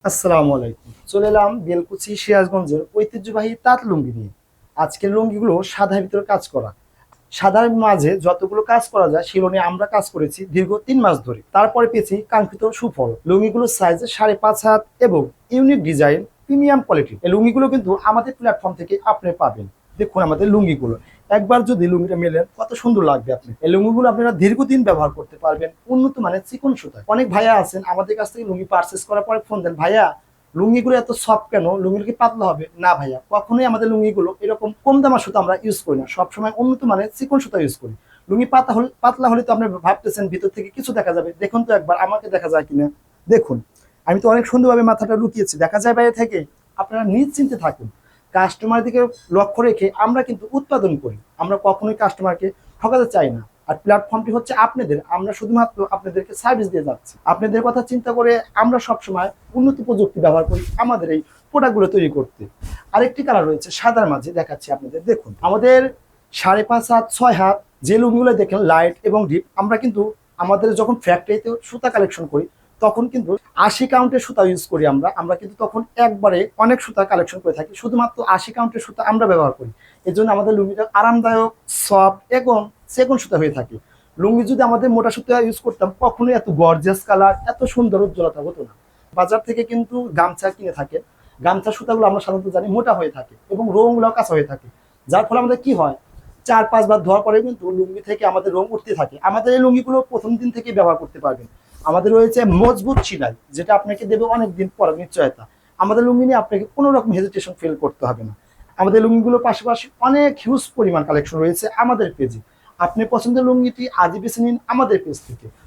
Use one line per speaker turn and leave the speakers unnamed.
আসসালামু আলাইকুম। চলে এলাম বেলকুচি সিরাজগঞ্জের ঐতিহ্যবাহী তাঁত লুঙ্গি নিয়ে। আজকের লুঙ্গিগুলো সাদার ভিতরে কাজ করা। সাদার মাঝে যতগুলো কাজ করা যায় সেগুলো নিয়ে আমরা কাজ করেছি দীর্ঘ ৩ মাস ধরে। তারপরে পেয়েছি কাঙ্ক্ষিত সুফল। লুঙ্গিগুলোর সাইজ ৫.৫ হাত এবং ইউনিক ডিজাইন, প্রিমিয়াম কোয়ালিটি। এই লুঙ্গিগুলো কিন্তু আমাদের প্ল্যাটফর্ম থেকে আপনি পাবেন। দেখুন আমাদের লুঙ্গিগুলো, একবার যদি লুঙ্গিটা মেলেন কত সুন্দর লাগবে। আপনি এই লুঙ্গিগুলো আপনারা দীর্ঘদিন ব্যবহার করতে পারবেন উন্নত মানের চিকন সুতা। অনেক ভাইয়া আছেন আমাদের কাছ থেকে লুঙ্গি পারচেস করার পরে ফোন দেন, ভাইয়া লুঙ্গিগুলো এত সফট কেন, লুঙ্গিগুলো কি পাতলা হবে? না ভাইয়া, কখনোই আমাদের লুঙ্গিগুলো এরকম কম দামা সুতা আমরা ইউজ করি না, সবসময় উন্নত মানের চিকন সুতা ইউজ করি। লুঙ্গি পাতলা হলে তো আপনি ভাবতেছেন ভিতর থেকে কিছু দেখা যাবে। দেখুন তো একবার আমাকে দেখা যায় কিনা। দেখুন আমি তো অনেক সুন্দরভাবে মাথাটা লুকিয়েছি, দেখা যায় বাইরে থেকে। আপনারা নিশ্চিন্তে থাকুন। কাস্টমার দিকে লক্ষ্য রেখে আমরা কিন্তু উৎপাদন করি, আমরা কখনোই কাস্টমারকে ঠকাতে চাই না। আর প্ল্যাটফর্মটি হচ্ছে আপনাদের, আমরা শুধুমাত্র আপনাদেরকে সার্ভিস দিয়ে যাচ্ছি। আপনাদের কথা চিন্তা করে আমরা সবসময় উন্নত প্রযুক্তি ব্যবহার করি আমাদের এই প্রোডাক্টগুলো তৈরি করতে। আরেকটি কালার রয়েছে সাদার মাঝে, দেখাচ্ছি আপনাদের। দেখুন আমাদের ৫.৫ হাত ৬ হাত যে লুঙ্গিগুলো দেখেন লাইট এবং ডিপ, আমরা কিন্তু আমাদের যখন ফ্যাক্টরিতে সুতা কালেকশন করি তখন কিন্তু ৮০ কাউন্টের সুতা ইউজ করি। আমরা কিন্তু তখন একবারে অনেক সুতা কালেকশন করে থাকি, শুধুমাত্র ৮০ কাউন্টের সুতা আমরা ব্যবহার করি। এই জন্য আমাদের লুঙ্গিটা আরামদায়ক, সফট এবং সেগুন সুতা হয়ে থাকে। লুঙ্গি যদি আমাদের মোটা সুতা ইউজ করতাম কখনোই এত গর্জিয়াস কালার, এত সুন্দর উজ্জ্বলতা হতো না। বাজার থেকে কিন্তু গামছা কিনে থাকে, গামছা সুতাগুলো আমরা সাধারণত জানি মোটা হয়ে থাকে এবং রঙগুলো কাঁচা হয়ে থাকে। যার ফলে আমাদের কি হয়, ৪-৫ বার ধোয়ার পরে কিন্তু লুঙ্গি থেকে আমাদের রং উঠতে থাকে। আমাদের এই লুঙ্গিগুলো প্রথম দিন থেকে ব্যবহার করতে পারবেন। আমাদের রয়েছে মজবুত চিনাই, যেটা আপনাকে দেবে অনেক দিন পরে নিশ্চয়তা। আমাদের লুঙ্গি নিয়ে আপনাকে কোনো রকম হেজিটেশন ফিল করতে হবে না। আমাদের লুঙ্গিগুলোর পাশাপাশি অনেক হিউজ পরিমাণ কালেকশন রয়েছে আমাদের পেজে। আপনি পছন্দের লুঙ্গিটি আজই বেছে নিন আমাদের পেজ থেকে।